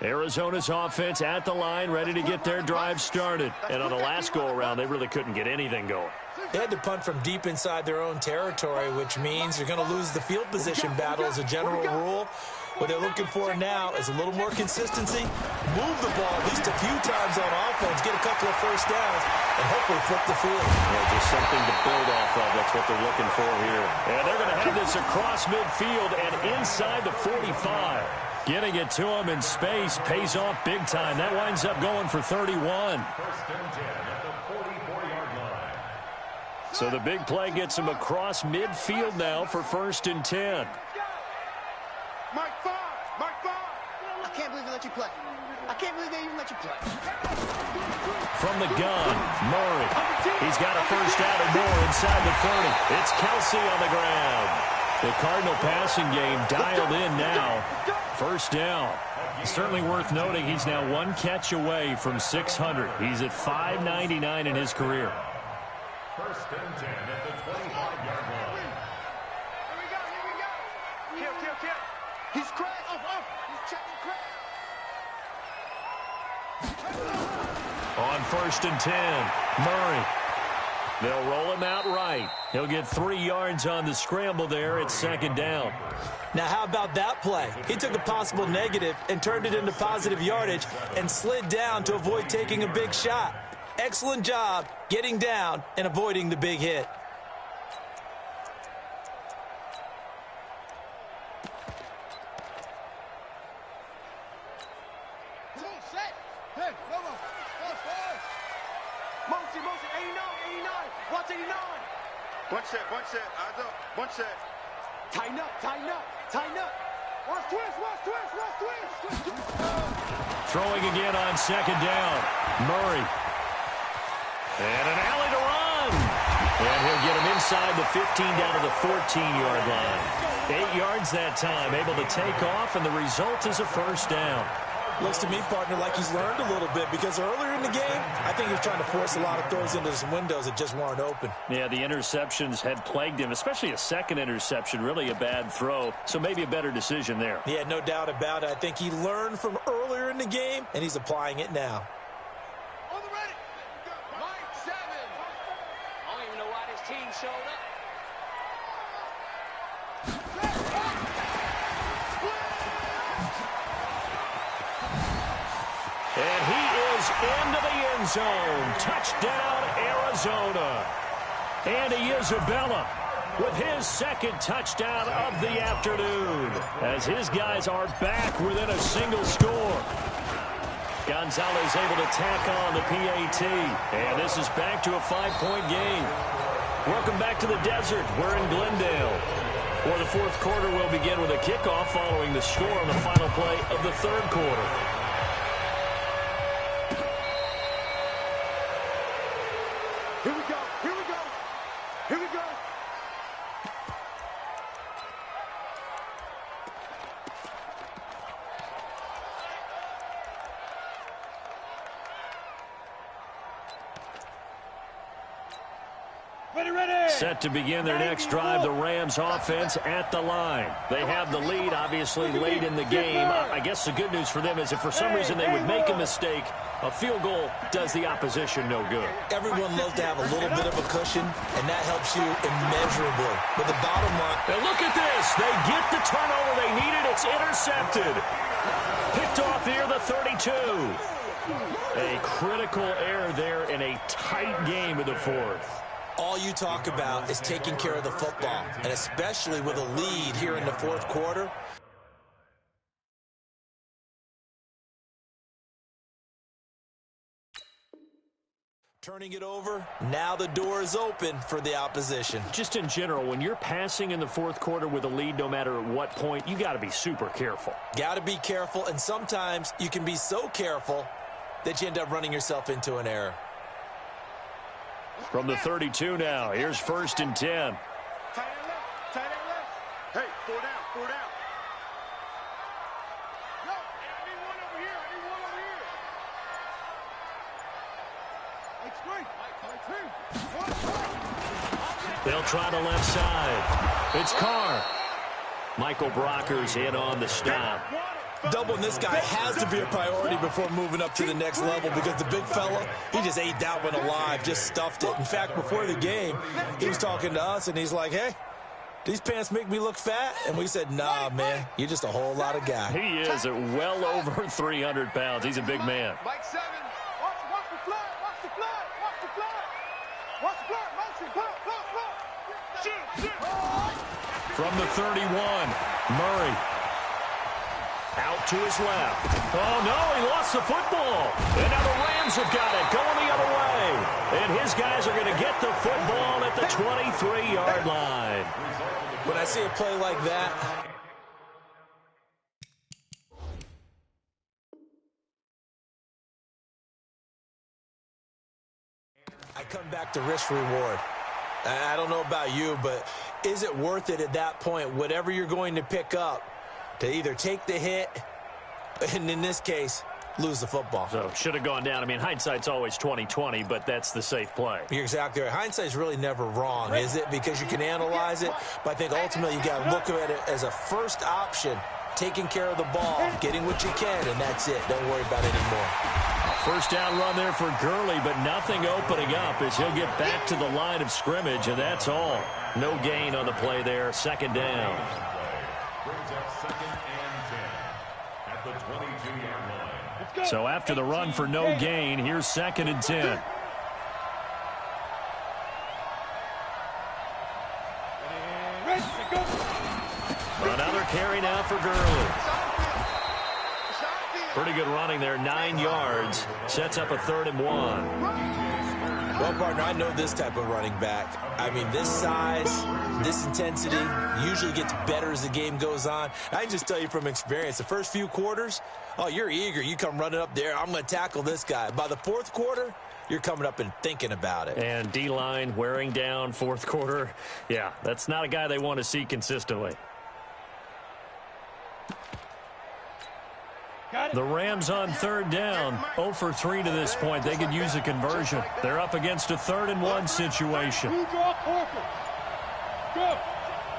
Arizona's offense at the line, ready to get their drive started. And on the last go-around, they really couldn't get anything going. They had to punt from deep inside their own territory, which means you're going to lose the field position battle as a general rule. What they're looking for now is a little more consistency, move the ball at least a few times on offense, get a couple of first downs, and hopefully flip the field. Yeah, just something to build off of. That's what they're looking for here. And they're going to have this across midfield and inside the 45. Getting it to him in space pays off big time. That winds up going for 31. 1st and 10 at the 44-yard line. So the big play gets him across midfield now for 1st and 10. Mike 5. Mike 5. I can't believe they let you play. I can't believe they even let you play. From the gun, Murray. He's got a first down and more inside the 30. It's Kelsey on the ground. The Cardinal passing game dialed in now. First down. Certainly worth noting he's now 1 catch away from 600. He's at 599 in his career. 1st and 10 at the 25-yard line. Here we go. Kill. He's cracked. Up. He's checking crack. On 1st and 10, Murray. They'll roll him out right. He'll get 3 yards on the scramble there at 2nd down. Now, how about that play? He took a possible negative and turned it into positive yardage and slid down to avoid taking a big shot. Excellent job getting down and avoiding the big hit. Motion, 89. Watch 89. One set. Eyes up. One set. Tighten up. Watch twist. Throwing again on 2nd down. Murray. And an alley to run. And he'll get him inside the 15 down to the 14-yard line. 8 yards that time, able to take off, and the result is a first down. Looks to me, partner, like he's learned a little bit because earlier in the game, I think he was trying to force a lot of throws into some windows that just weren't open. Yeah, the interceptions had plagued him, especially a second interception, really a bad throw, so maybe a better decision there. Yeah, no doubt about it. I think he learned from earlier in the game, and he's applying it now. On the ready. Mike 7. I don't even know why this team showed up. into the end zone. Touchdown, Arizona. Andy Isabella with his second touchdown of the afternoon as his guys are back within a single score. Gonzalez able to tack on the PAT, and this is back to a 5-point game. Welcome back to the desert. We're in Glendale. For the fourth quarter, we'll begin with a kickoff following the score on the final play of the third quarter. Here we go. Here we go. Here we go. Set to begin their next drive, the Rams offense at the line. They have the lead, obviously, late in the game. I guess the good news for them is if for some reason they would make a mistake, a field goal does the opposition no good. Everyone loves to have a little bit of a cushion, and that helps you immeasurably. But the bottom line... And look at this. They get the turnover they needed. It's intercepted. Picked off near the 32. A critical error there in a tight game in the fourth. All you talk about is taking care of the football, and especially with a lead here in the fourth quarter. Turning it over, now the door is open for the opposition. Just in general, when you're passing in the fourth quarter with a lead, no matter at what point, you got to be super careful. Got to be careful, and sometimes you can be so careful that you end up running yourself into an error. From the 32 now, here's 1st and 10. Tight end left. Tight end left. Hey, 4 down. 4 down. Yo, I need one over here. I need one over here. It's great. They'll try the left side. It's Carr. Michael Brocker's in on the stop. Doubling this guy has to be a priority before moving up to the next level because the big fella, he just ate that one alive, just stuffed it. In fact, before the game, he was talking to us, and he's like, hey, these pants make me look fat? And we said, nah, man, you're just a whole lot of guy. He is at well over 300 pounds. He's a big man. Mike 7. Watch the flag. Watch the flag. Watch the flag. Watch the flag. Motion. Pull. Shoot. From the 31, Murray. Out to his left. Oh, no, he lost the football. And now the Rams have got it, going the other way. And his guys are going to get the football at the 23-yard line. When I see a play like that, I come back to risk reward. I don't know about you, but is it worth it at that point, whatever you're going to pick up, to either take the hit, and in this case, lose the football? So should have gone down. I mean, hindsight's always 20/20, but that's the safe play. You're exactly right. Hindsight's really never wrong, is it? Because you can analyze it, but I think ultimately you got to look at it as a first option, taking care of the ball, getting what you can, and that's it. Don't worry about it anymore. First down run there for Gurley, but nothing opening up as he'll get back to the line of scrimmage, and that's all. No gain on the play there. Second down. Brings up 2nd and 10 at the 22-yard line. So after the run for no gain, here's 2nd and 10. Another carry now for Gurley. Pretty good running there, 9 yards. Sets up a 3rd and 1. Well, partner, I know this type of running back. I mean, this size, this intensity usually gets better as the game goes on. I can just tell you from experience, the first few quarters, oh, you're eager. You come running up there, I'm going to tackle this guy. By the fourth quarter, you're coming up and thinking about it. And D-line wearing down fourth quarter. Yeah, that's not a guy they want to see consistently. The Rams on 3rd down, 0 for 3 to this point. They could use a conversion. They're up against a 3rd and 1 situation. Go.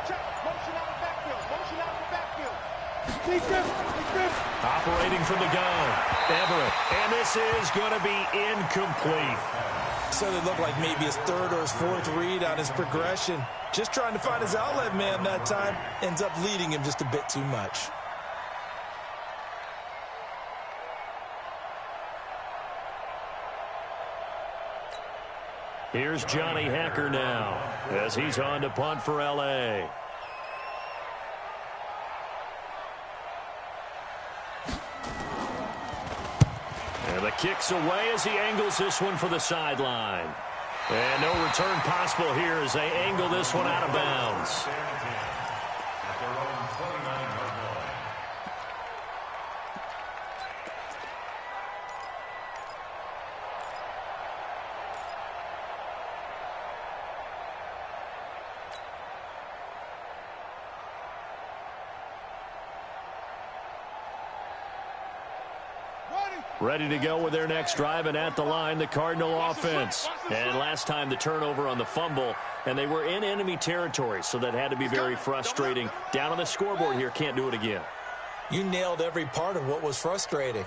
Check. Motion out of the backfield. Motion out of the backfield. Defense. Operating from the gun, Everett. And this is going to be incomplete. So it looked like maybe his 3rd or his 4th read on his progression. Just trying to find his outlet man that time. Ends up leading him just a bit too much. Here's Johnny Hacker now as he's on to punt for L.A. And the kick's away as he angles this one for the sideline. And no return possible here as they angle this one out of bounds. Ready to go with their next drive, and at the line, the Cardinal offense. And last time the turnover on the fumble, and they were in enemy territory, so that had to be very frustrating. Down on the scoreboard here, can't do it again. You nailed every part of what was frustrating.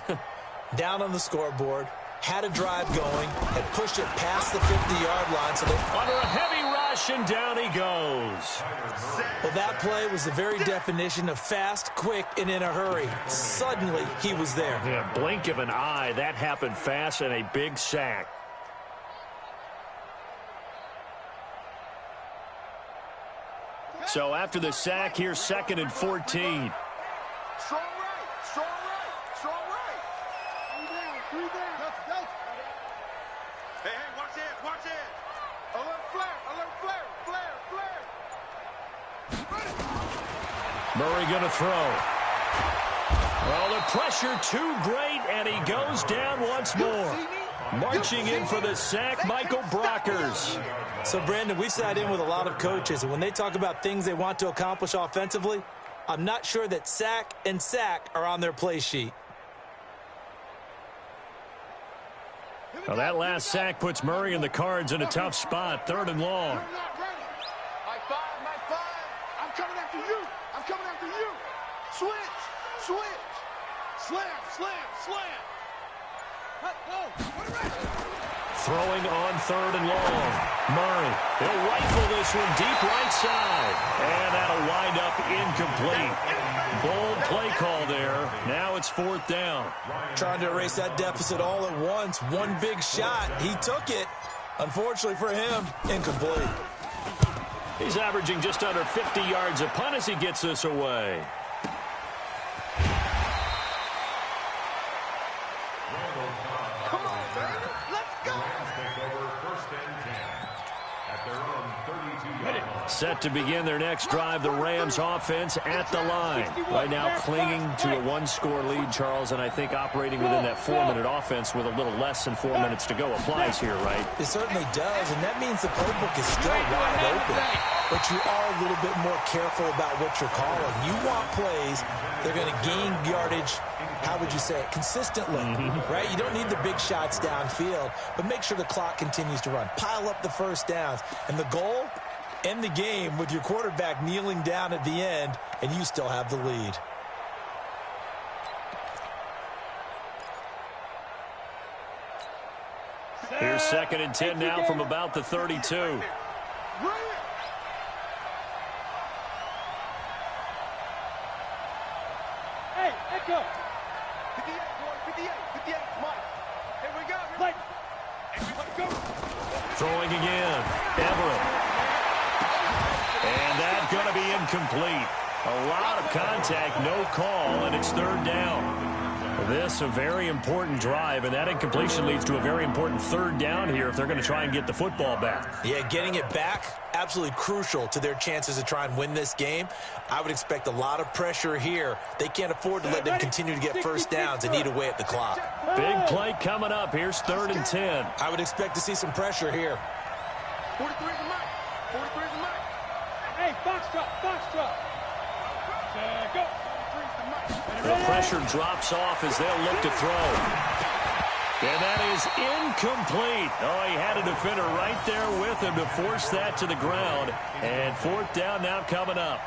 Down on the scoreboard, had a drive going, and pushed it past the 50-yard line. So they under a heavy rush, and down he goes. Well, that play was the very definition of fast, quick, and in a hurry. Suddenly, he was there. Yeah, blink of an eye. That happened fast, and a big sack. So after the sack, here's 2nd and 14. Strong right, strong right, strong right. 3 down, 3 down. Go. Hey, watch it, watch it. Alert flare, Murray going to throw. Well, the pressure too great, and he goes down once more. Marching in for the sack, Michael Brockers. So, Brandon, we've sat in with a lot of coaches, and when they talk about things they want to accomplish offensively, I'm not sure that sack and sack are on their play sheet. Well, that last sack puts Murray and the Cards in a tough spot, 3rd and long. My five. I'm coming after you. Switch. Slam. Throwing on 3rd and long. Murray, he'll rifle this one deep right side. And that'll wind up incomplete. Bold play call there. Now it's 4th down. Trying to erase that deficit all at once. One big shot. He took it. Unfortunately for him, incomplete. He's averaging just under 50 yards a punt as he gets this away. Come on, baby. Let's go. Set to begin their next drive, the Rams offense at the line. Right now clinging to a 1-score lead, Charles, and I think operating within that 4-minute offense with a little less than 4 minutes to go applies here, right? It certainly does, and that means the playbook is still wide open. But you are a little bit more careful about what you're calling. You want plays, they're going to gain yardage, how would you say it, consistently, right? You don't need the big shots downfield, but make sure the clock continues to run. Pile up the first downs. And the goal, end the game with your quarterback kneeling down at the end, and you still have the lead. Here's 2nd and 10 now from about the 32. Hey, Echo. 58, Mike. Here we go. Play. Everybody go. Throwing again. Everett. And that's going to be incomplete. A lot of contact, no call, and it's 3rd down. This a very important drive, and that incompletion leads to a very important 3rd down here if they're going to try and get the football back. Yeah, getting it back, absolutely crucial to their chances to try and win this game. I would expect a lot of pressure here. They can't afford to let them continue to get first downs and eat away at the clock. Big play coming up. Here's 3rd and 10. I would expect to see some pressure here. 43 is the mic. 43 is the mic. Hey, box truck. Go. The pressure drops off as they'll look to throw. And that is incomplete. Oh, he had a defender right there with him to force that to the ground. And 4th down now coming up.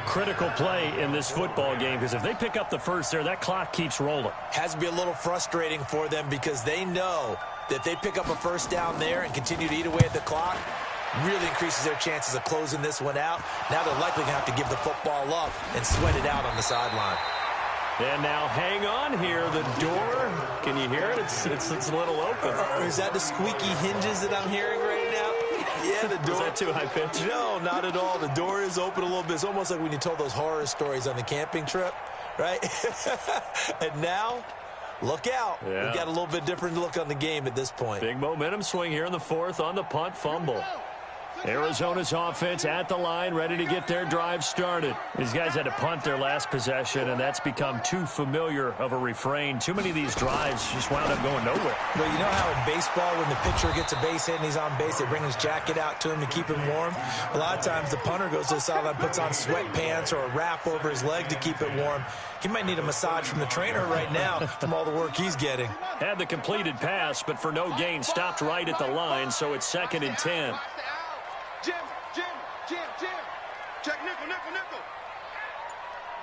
Critical play in this football game because if they pick up the first there, that clock keeps rolling. Has to be a little frustrating for them because they know that they pick up a first down there and continue to eat away at the clock, really increases their chances of closing this one out. Now they're likely going to have to give the football up and sweat it out on the sideline. And now hang on here. The door, can you hear it? It's a little open. Or is that the squeaky hinges that I'm hearing right Yeah, the door. Is that too high pitch? No, not at all. The door is open a little bit. It's almost like when you told those horror stories on the camping trip, right? And now, look out. Yeah. We've got a little bit different look on the game at this point. Big momentum swing here in the fourth on the punt fumble. Arizona's offense at the line, ready to get their drive started. These guys had to punt their last possession, and that's become too familiar of a refrain. Too many of these drives just wound up going nowhere. Well, you know how in baseball, when the pitcher gets a base hit and he's on base, they bring his jacket out to him to keep him warm? A lot of times the punter goes to the sideline, puts on sweatpants or a wrap over his leg to keep it warm. He might need a massage from the trainer right now from all the work he's getting. Had the completed pass, but for no gain, stopped right at the line, so it's 2nd and 10. Jim. Check nickel.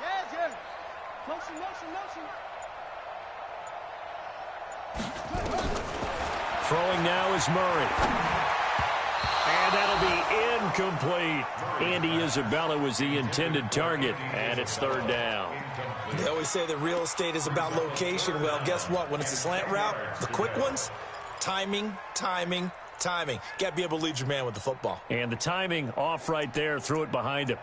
Yeah, Jim. Motion. Throwing now is Murray. And that'll be incomplete. Andy Isabella was the intended target, and it's 3rd down. They always say that real estate is about location. Well, guess what? When it's a slant route, the quick ones, timing. Got to be able to lead your man with the football. And the timing off right there, threw it behind him.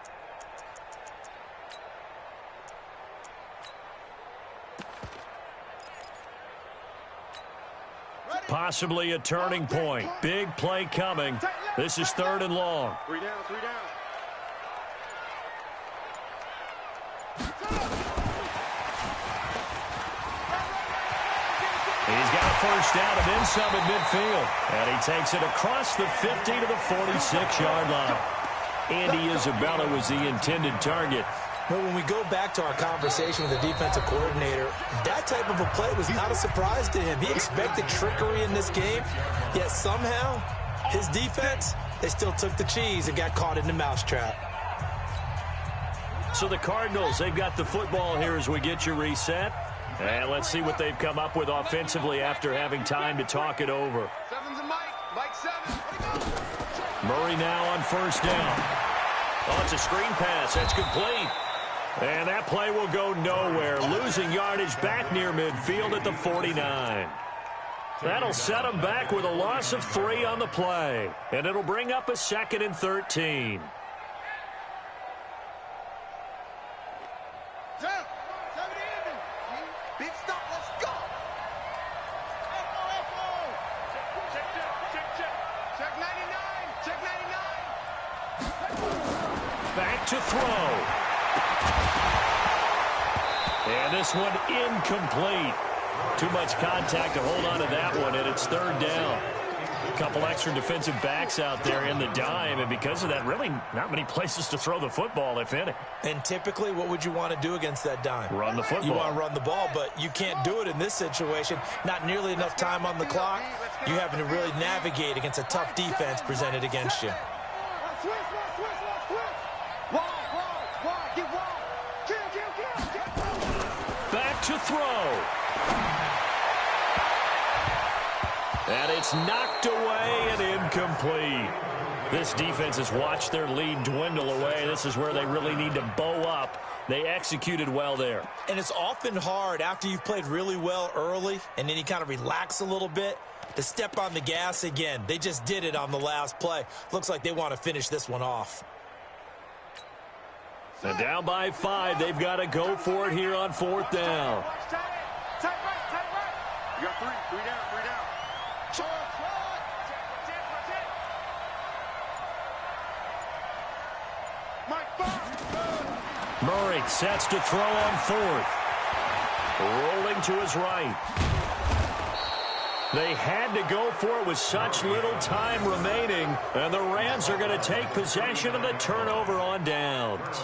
Possibly a turning point. Big play coming. This is 3rd and long. 3 down. He's got a first down and then some at midfield. And he takes it across the 50 to the 46-yard line. Andy Isabella was the intended target. But when we go back to our conversation with the defensive coordinator, that type of a play was not a surprise to him. He expected trickery in this game, yet somehow his defense, they still took the cheese and got caught in the mousetrap. So the Cardinals, they've got the football here as we get you reset. And let's see what they've come up with offensively after having time to talk it over. 7's a Mike 7. Murray now on 1st down. Oh, it's a screen pass. That's complete. And that play will go nowhere. Losing yardage back near midfield at the 49. That'll set them back with a loss of 3 on the play. And it'll bring up a 2nd and 13. Big stop, let's go. Check 99. Back to throw. And this one incomplete. Too much contact to hold on to that one, and it's 3rd down. A couple extra defensive backs out there in the dime, and because of that, really not many places to throw the football, if any. And typically, what would you want to do against that dime? Run the football. You want to run the ball, but you can't do it in this situation. Not nearly enough time on the clock. You having to really navigate against a tough defense presented against you. Back to throw. And it's knocked away and incomplete. This defense has watched their lead dwindle away. This is where they really need to bow up. They executed well there. And it's often hard after you've played really well early and then you kind of relax a little bit to step on the gas again. They just did it on the last play. Looks like they want to finish this one off. And down by 5. They've got to go for it here on 4th down. Tight right. You got 3 down. Murray sets to throw on 4th. Rolling to his right. They had to go for it with such little time remaining, and the Rams are going to take possession of the turnover on downs.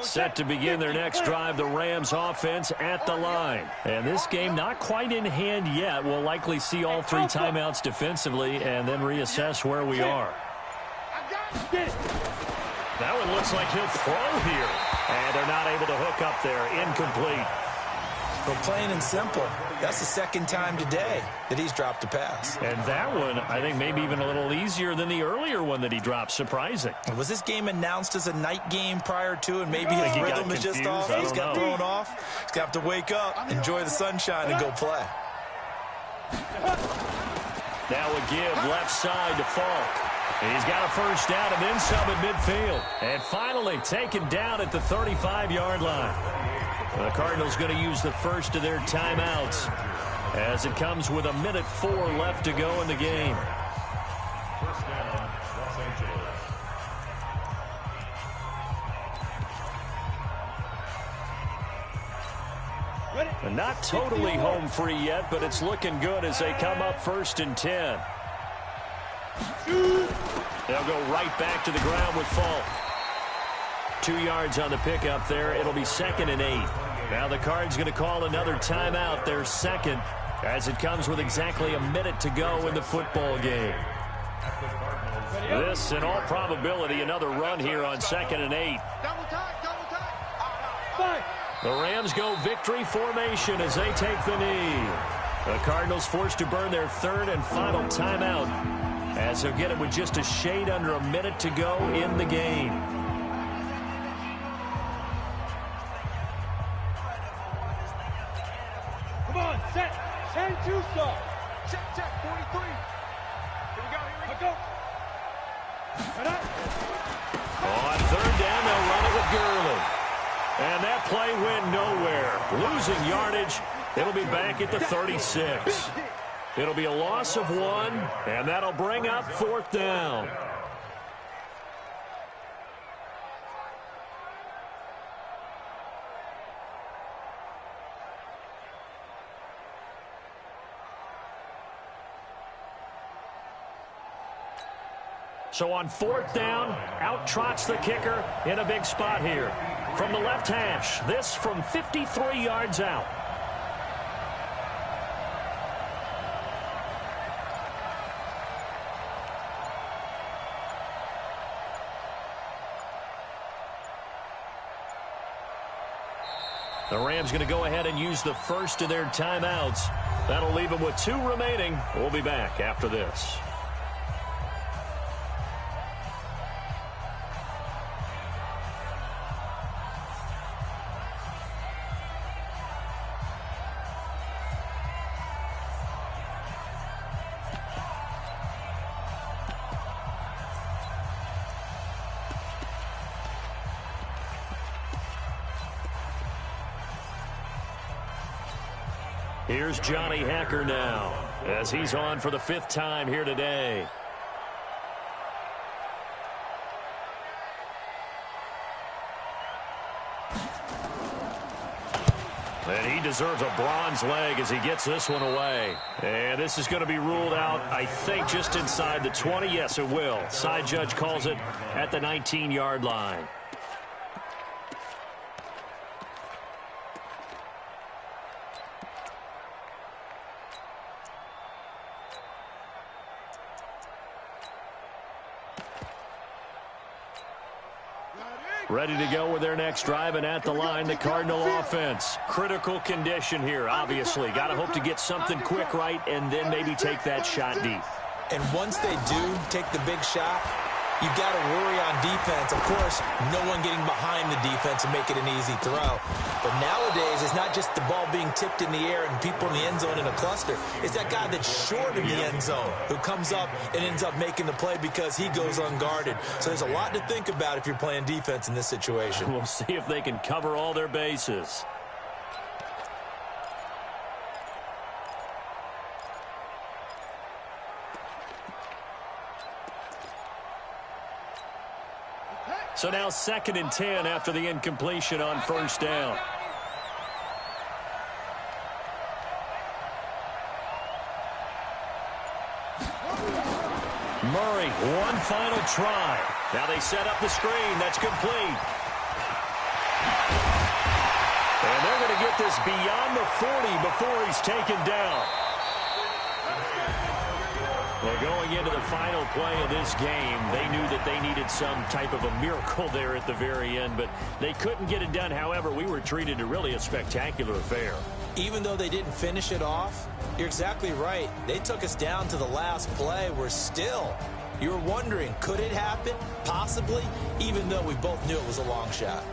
Set to begin their next drive, the Rams offense at the line. And this game not quite in hand yet. We'll likely see all 3 timeouts defensively and then reassess where we are. That one looks like he'll throw here. And they're not able to hook up there. Incomplete. Well, plain and simple, that's the second time today that he's dropped a pass. And that one, I think, maybe even a little easier than the earlier one that he dropped. Surprising. Was this game announced as a night game prior to, and maybe his rhythm is just off? He's got thrown off. He's got to wake up, enjoy the sunshine, and go play. Now a give left side to Falk. He's got a first down and then some at midfield. And finally taken down at the 35-yard line. The Cardinals going to use the first of their timeouts as it comes with 1:04 left to go in the game. First down, Los Angeles. And not totally home free yet, but it's looking good as they come up 1st and 10. They'll go right back to the ground with Falk. 2 yards on the pickup there. It'll be 2nd and 8. Now the Cards going to call another timeout, their second, as it comes with exactly a minute to go in the football game. This, in all probability, another run here on 2nd and 8. Double time, double time. The Rams go victory formation as they take the knee. The Cardinals forced to burn their third and final timeout as they'll get it with just a shade under a minute to go in the game. Come on, set. 10-2 start. Check, 43. Here we go. On 3rd down, they'll run it with Gurley. And that play went nowhere. Losing yardage. It'll be back at the 36. It'll be a loss of 1, and that'll bring up 4th down. So on 4th down, out trots the kicker in a big spot here. From the left hash, this from 53 yards out. The Rams going to go ahead and use the first of their timeouts. That'll leave them with 2 remaining. We'll be back after this. Here's Johnny Hacker now as he's on for the 5th time here today. And he deserves a bronze leg as he gets this one away. And this is going to be ruled out, I think, just inside the 20. Yes, it will. Side judge calls it at the 19-yard line. Ready to go with their next drive, and at the line, the Cardinal offense. Critical condition here, obviously. Got to hope to get something quick right and then maybe take that shot deep. And once they do take the big shot, you've got to worry on defense. Of course, no one getting behind the defense and make it an easy throw. But nowadays, it's not just the ball being tipped in the air and people in the end zone in a cluster. It's that guy that's short of the end zone who comes up and ends up making the play because he goes unguarded. So there's a lot to think about if you're playing defense in this situation. We'll see if they can cover all their bases. So now 2nd and 10 after the incompletion on 1st down. Murray, one final try. Now they set up the screen. That's complete. And they're going to get this beyond the 40 before he's taken down. Well, going into the final play of this game, they knew that they needed some type of a miracle there at the very end, but they couldn't get it done. However, we were treated to really a spectacular affair. Even though they didn't finish it off, you're exactly right. They took us down to the last play. We're still, you're wondering, could it happen? Possibly, even though we both knew it was a long shot.